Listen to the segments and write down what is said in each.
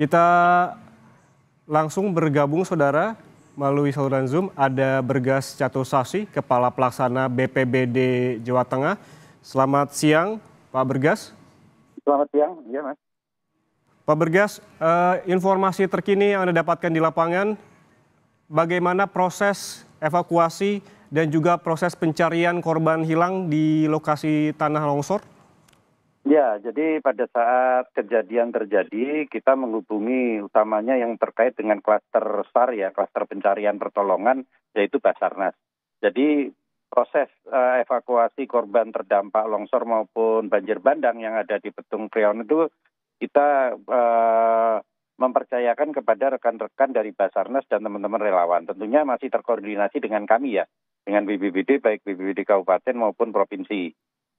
Kita langsung bergabung saudara melalui saluran Zoom ada Bergas Chatosasi, Kepala Pelaksana BPBD Jawa Tengah. Selamat siang Pak Bergas. Selamat siang, iya Mas. Pak Bergas, informasi terkini yang Anda dapatkan di lapangan, bagaimana proses evakuasi dan juga proses pencarian korban hilang di lokasi tanah longsor? Ya, jadi pada saat kejadian terjadi, kita menghubungi utamanya yang terkait dengan klaster SAR ya, klaster pencarian pertolongan, yaitu Basarnas. Jadi proses evakuasi korban terdampak longsor maupun banjir bandang yang ada di Petung Priok itu kita mempercayakan kepada rekan-rekan dari Basarnas dan teman-teman relawan. Tentunya masih terkoordinasi dengan kami ya, dengan BPBD, baik BPBD Kabupaten maupun Provinsi.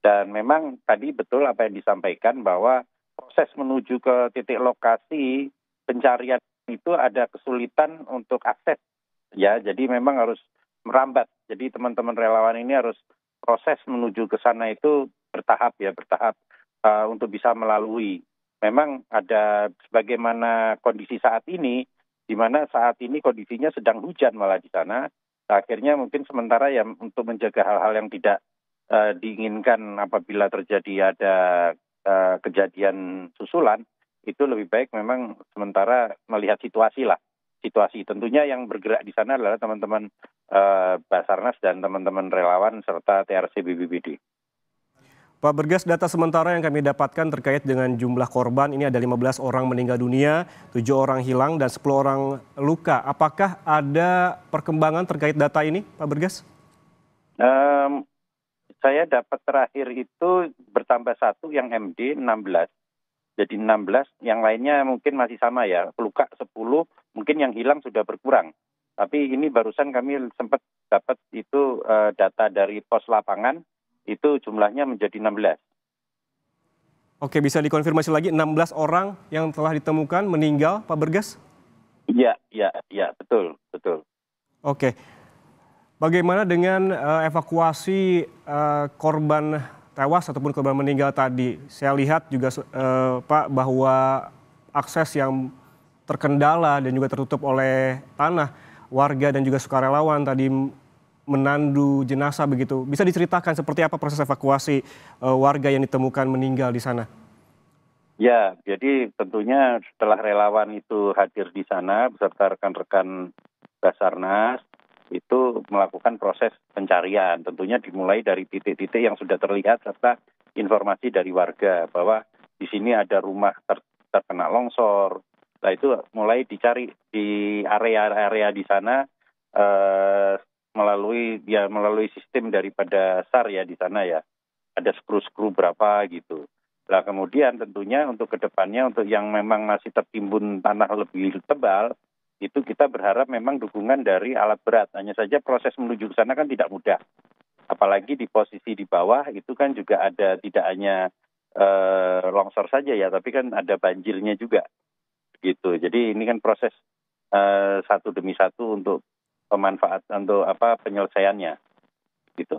Dan memang tadi betul apa yang disampaikan bahwa proses menuju ke titik lokasi pencarian itu ada kesulitan untuk akses. Ya, jadi memang harus merambat. Jadi teman-teman relawan ini harus proses menuju ke sana itu bertahap untuk bisa melalui. Memang ada sebagaimana kondisi saat ini, di mana saat ini kondisinya sedang hujan malah di sana. Akhirnya mungkin sementara ya untuk menjaga hal-hal yang tidak diinginkan apabila terjadi ada kejadian susulan, itu lebih baik memang sementara melihat situasi. Tentunya yang bergerak di sana adalah teman-teman Basarnas dan teman-teman relawan serta TRC BPBD. Pak Bergas, data sementara yang kami dapatkan terkait dengan jumlah korban ini ada 15 orang meninggal dunia, 7 orang hilang dan 10 orang luka. Apakah ada perkembangan terkait data ini, Pak Bergas? Saya dapat terakhir itu bertambah 1 yang MD 16. Jadi 16, yang lainnya mungkin masih sama ya. Luka 10, mungkin yang hilang sudah berkurang. Tapi ini barusan kami sempat dapat itu data dari pos lapangan, itu jumlahnya menjadi 16. Oke, bisa dikonfirmasi lagi 16 orang yang telah ditemukan meninggal, Pak Bergas? Iya, betul. Oke. Bagaimana dengan evakuasi korban tewas ataupun korban meninggal tadi? Saya lihat juga Pak bahwa akses yang terkendala dan juga tertutup oleh tanah, warga dan juga sukarelawan tadi menandu jenazah begitu. Bisa diceritakan seperti apa proses evakuasi warga yang ditemukan meninggal di sana? Ya, jadi tentunya setelah relawan itu hadir di sana beserta rekan-rekan Basarnas, itu melakukan proses pencarian. Tentunya dimulai dari titik-titik yang sudah terlihat serta informasi dari warga bahwa di sini ada rumah terkena longsor. Nah itu mulai dicari di area-area di sana melalui sistem daripada SAR ya di sana ya. Ada skru-skru berapa gitu. Nah kemudian tentunya untuk kedepannya untuk yang memang masih tertimbun tanah lebih tebal, itu kita berharap memang dukungan dari alat berat. Hanya saja proses menuju ke sana kan tidak mudah. Apalagi di posisi di bawah itu kan juga ada tidak hanya longsor saja ya, tapi kan ada banjirnya juga. Gitu. Jadi ini kan proses satu demi satu untuk penyelesaiannya. Gitu.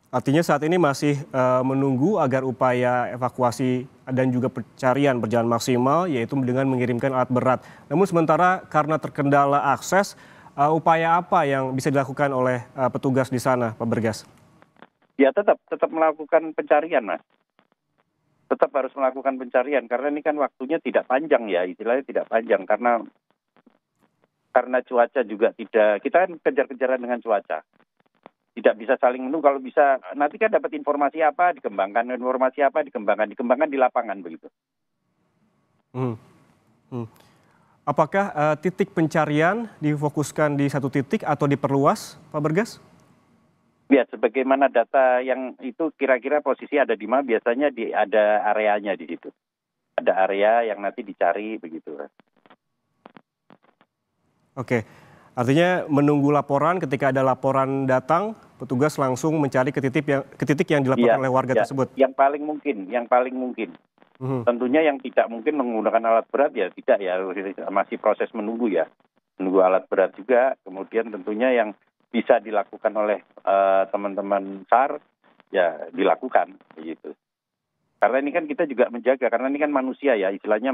Artinya saat ini masih menunggu agar upaya evakuasi dan juga pencarian berjalan maksimal, yaitu dengan mengirimkan alat berat. Namun sementara karena terkendala akses, upaya apa yang bisa dilakukan oleh petugas di sana, Pak Bergas? Ya tetap melakukan pencarian, Mas. Tetap harus melakukan pencarian karena ini kan waktunya tidak panjang ya, istilahnya tidak panjang karena cuaca juga tidak, kita kan kejar-kejaran dengan cuaca. Tidak bisa saling menunggu, kalau bisa nanti kan dapat informasi apa dikembangkan di lapangan begitu. Apakah titik pencarian difokuskan di satu titik atau diperluas, Pak Bergas? Ya, sebagaimana data yang itu kira-kira posisi ada di mana, biasanya ada areanya di situ. Ada area yang nanti dicari begitu. Oke. Artinya menunggu laporan, ketika ada laporan datang, petugas langsung mencari ke titik yang dilaporkan oleh warga tersebut. Yang paling mungkin. Tentunya yang tidak mungkin menggunakan alat berat ya tidak ya, masih proses menunggu ya. Menunggu alat berat juga, kemudian tentunya yang bisa dilakukan oleh teman-teman SAR ya dilakukan begitu. Karena ini kan kita juga menjaga, karena ini kan manusia ya, istilahnya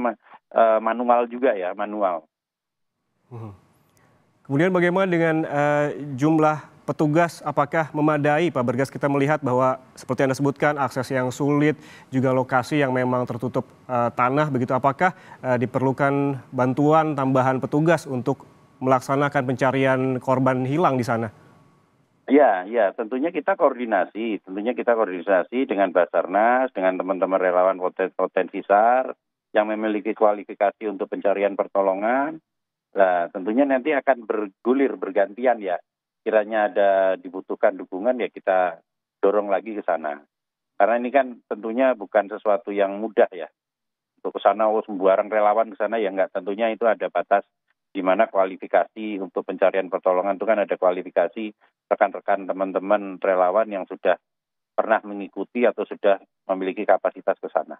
manual juga ya, manual. Kemudian bagaimana dengan jumlah petugas, apakah memadai Pak Bergas? Kita melihat bahwa seperti Anda sebutkan akses yang sulit, juga lokasi yang memang tertutup tanah begitu. Apakah diperlukan bantuan tambahan petugas untuk melaksanakan pencarian korban hilang di sana? Ya, tentunya kita koordinasi dengan Basarnas, dengan teman-teman relawan potensi SAR yang memiliki kualifikasi untuk pencarian pertolongan. Nah, tentunya nanti akan bergulir bergantian ya. Kiranya ada dibutuhkan dukungan ya kita dorong lagi ke sana. Karena ini kan tentunya bukan sesuatu yang mudah ya. Untuk ke sana sembarang relawan ke sana ya enggak, tentunya itu ada batas di mana kualifikasi untuk pencarian pertolongan itu kan ada kualifikasi rekan-rekan teman-teman relawan yang sudah pernah mengikuti atau sudah memiliki kapasitas ke sana.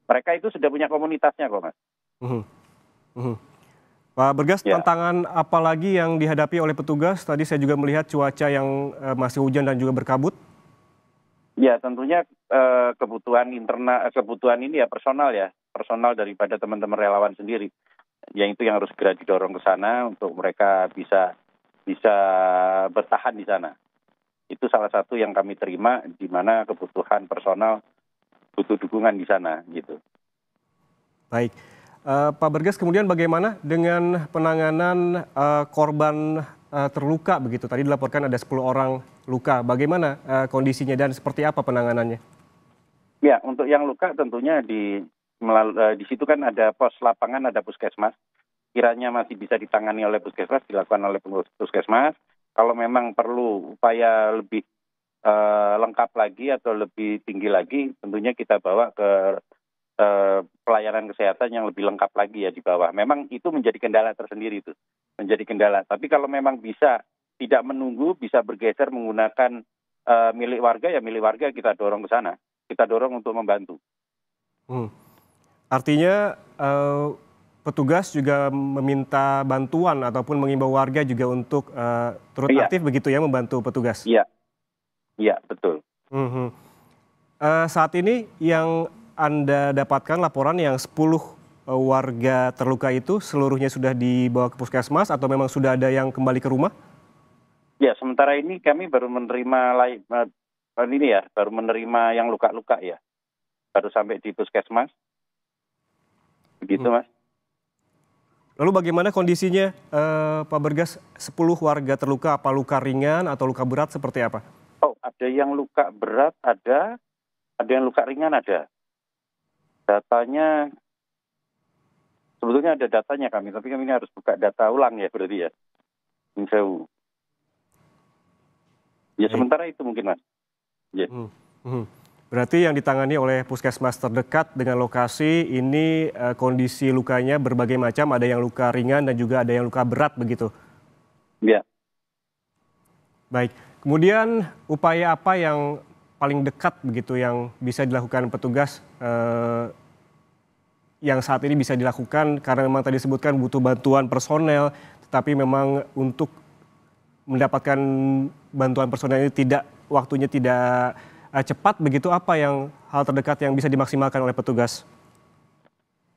Mereka itu sudah punya komunitasnya kok, Mas. Mhm, mhm. Pak Bergas, Ya, tantangan apa lagi yang dihadapi oleh petugas? Tadi saya juga melihat cuaca yang masih hujan dan juga berkabut. ya tentunya kebutuhan internal, kebutuhan ini ya personal daripada teman-teman relawan sendiri. Yang itu yang harus segera didorong ke sana untuk mereka bisa bertahan di sana. Itu salah satu yang kami terima, di mana kebutuhan personal butuh dukungan di sana gitu. Baik, Pak Bergas, kemudian bagaimana dengan penanganan korban terluka begitu? Tadi dilaporkan ada 10 orang luka. Bagaimana kondisinya dan seperti apa penanganannya? Ya, untuk yang luka tentunya di situ kan ada pos lapangan, ada puskesmas. Kiranya masih bisa ditangani oleh puskesmas, dilakukan oleh puskesmas. Kalau memang perlu upaya lebih lengkap lagi atau lebih tinggi lagi, tentunya kita bawa ke pelayanan kesehatan yang lebih lengkap lagi ya di bawah. Memang itu menjadi kendala tersendiri itu, menjadi kendala. Tapi kalau memang bisa tidak menunggu, bisa bergeser menggunakan milik warga, ya milik warga kita dorong ke sana. Kita dorong untuk membantu. Hmm. Artinya petugas juga meminta bantuan ataupun mengimbau warga juga untuk turut Iya, aktif begitu ya membantu petugas? iya, iya, betul. Mhm. Saat ini yang Anda dapatkan laporan yang 10 warga terluka itu seluruhnya sudah dibawa ke puskesmas atau memang sudah ada yang kembali ke rumah? Ya, sementara ini kami baru menerima baru menerima yang luka-luka ya. Baru sampai di puskesmas. Mhm. Begitu, Mas. Lalu bagaimana kondisinya Pak Bergas, 10 warga terluka, apa luka ringan atau luka berat seperti apa? Oh, ada yang luka berat, ada yang luka ringan ada. Datanya, sebetulnya ada datanya kami, tapi kami ini harus buka data ulang ya berarti ya. Insewu. Ya Baik. sementara itu mungkin, Mas. Ya. Mhm, mhm. Berarti yang ditangani oleh puskesmas terdekat dengan lokasi ini kondisi lukanya berbagai macam, ada yang luka ringan dan juga ada yang luka berat begitu. Ya. Baik, kemudian upaya apa yang paling dekat begitu yang bisa dilakukan petugas yang saat ini bisa dilakukan karena memang tadi disebutkan butuh bantuan personel, tetapi memang untuk mendapatkan bantuan personel ini waktunya tidak cepat begitu, apa yang hal terdekat yang bisa dimaksimalkan oleh petugas?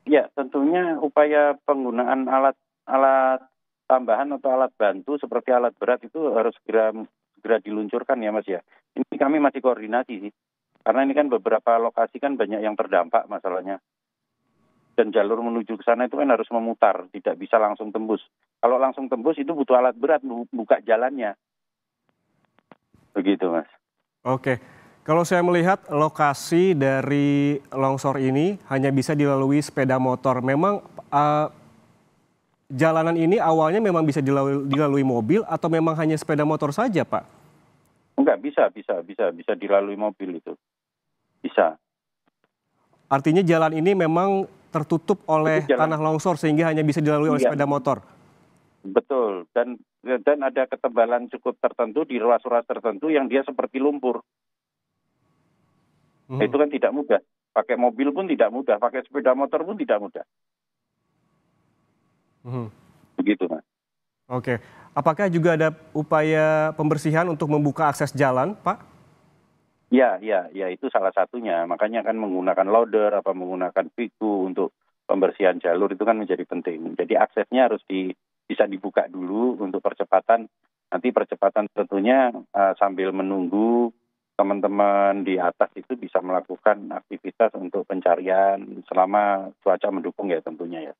Ya, tentunya upaya penggunaan alat tambahan atau alat bantu seperti alat berat itu harus segera diluncurkan ya, Mas ya. Ini kami masih koordinasi sih. Karena ini kan beberapa lokasi kan banyak yang terdampak masalahnya. Dan jalur menuju ke sana itu kan harus memutar, tidak bisa langsung tembus. Kalau langsung tembus itu butuh alat berat buka jalannya. Begitu, Mas. Oke, kalau saya melihat lokasi dari longsor ini hanya bisa dilalui sepeda motor. Memang jalanan ini awalnya memang bisa dilalui mobil atau memang hanya sepeda motor saja, Pak? Enggak, bisa dilalui mobil itu. Bisa. Artinya jalan ini memang tertutup Itu oleh jalan, tanah longsor sehingga hanya bisa dilalui oleh iya, sepeda motor. betul. Dan ada ketebalan cukup tertentu di ruas-ruas tertentu yang dia seperti lumpur. Nah, Mhm, itu kan tidak mudah. Pakai mobil pun tidak mudah, pakai sepeda motor pun tidak mudah. mhm. Begitu, Mas. Oke, apakah juga ada upaya pembersihan untuk membuka akses jalan, Pak? Ya, itu salah satunya. Makanya kan menggunakan loader, menggunakan piku untuk pembersihan jalur itu kan menjadi penting. Jadi aksesnya harus bisa dibuka dulu untuk percepatan. Nanti percepatan tentunya sambil menunggu teman-teman di atas itu bisa melakukan aktivitas untuk pencarian selama cuaca mendukung ya tentunya ya.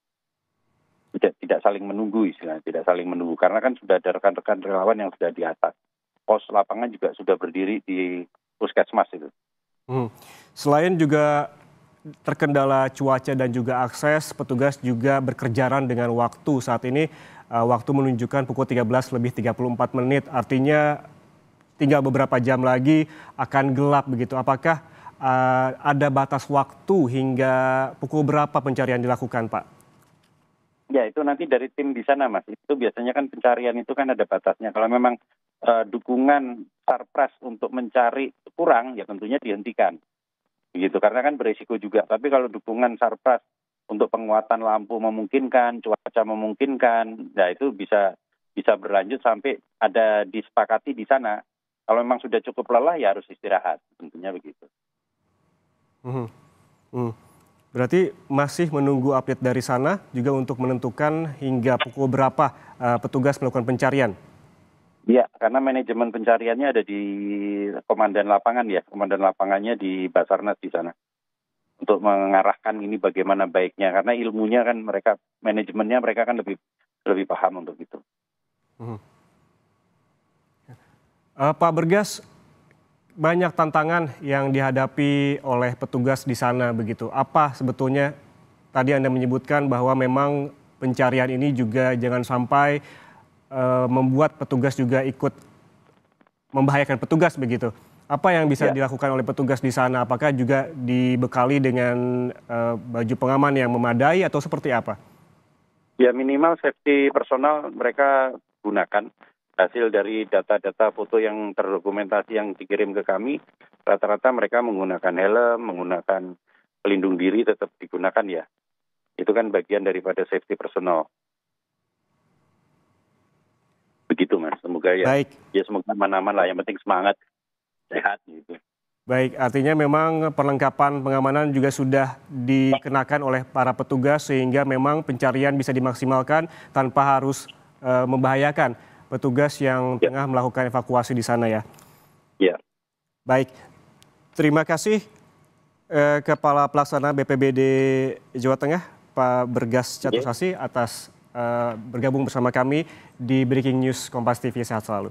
Tidak saling menunggu istilahnya, tidak saling menunggu. Karena kan sudah ada rekan-rekan relawan yang sudah di atas. Pos lapangan juga sudah berdiri di puskesmas itu. Selain juga terkendala cuaca dan juga akses, petugas juga berkejaran dengan waktu. Saat ini waktu menunjukkan pukul 13:34, artinya tinggal beberapa jam lagi akan gelap begitu. Apakah ada batas waktu hingga pukul berapa pencarian dilakukan, Pak? Ya, itu nanti dari tim di sana, Mas. Itu biasanya kan pencarian itu kan ada batasnya. Kalau memang dukungan Sarpras untuk mencari kurang, ya tentunya dihentikan. Begitu, karena kan berisiko juga. Tapi kalau dukungan Sarpras untuk penguatan lampu memungkinkan, cuaca memungkinkan, ya itu bisa berlanjut sampai ada disepakati di sana. Kalau memang sudah cukup lelah, ya harus istirahat. Tentunya begitu. Berarti masih menunggu update dari sana juga untuk menentukan hingga pukul berapa petugas melakukan pencarian? Iya, karena manajemen pencariannya ada di komandan lapangan ya. Komandan lapangannya di Basarnas di sana. Untuk mengarahkan ini bagaimana baiknya. Karena ilmunya kan mereka, manajemennya mereka kan lebih paham untuk itu. Pak Bergas, banyak tantangan yang dihadapi oleh petugas di sana begitu. Apa sebetulnya tadi Anda menyebutkan bahwa memang pencarian ini juga jangan sampai membuat petugas juga ikut membahayakan petugas begitu. Apa yang bisa dilakukan oleh petugas di sana? Apakah juga dibekali dengan baju pengaman yang memadai atau seperti apa? Ya, minimal safety personal mereka gunakan. Hasil dari data-data foto yang terdokumentasi yang dikirim ke kami, rata-rata mereka menggunakan helm, menggunakan pelindung diri tetap digunakan ya. Itu kan bagian daripada safety personal. Begitu Mas, semoga ya. Baik. Ya semoga aman-aman lah, yang penting semangat, sehat gitu. Baik, artinya memang perlengkapan pengamanan juga sudah dikenakan oleh para petugas sehingga memang pencarian bisa dimaksimalkan tanpa harus membahayakan petugas yang tengah melakukan evakuasi di sana ya. Ya. Baik, terima kasih Kepala Pelaksana BPBD Jawa Tengah, Pak Bergas Catusasi atas bergabung bersama kami di Breaking News Kompas TV. Sehat selalu.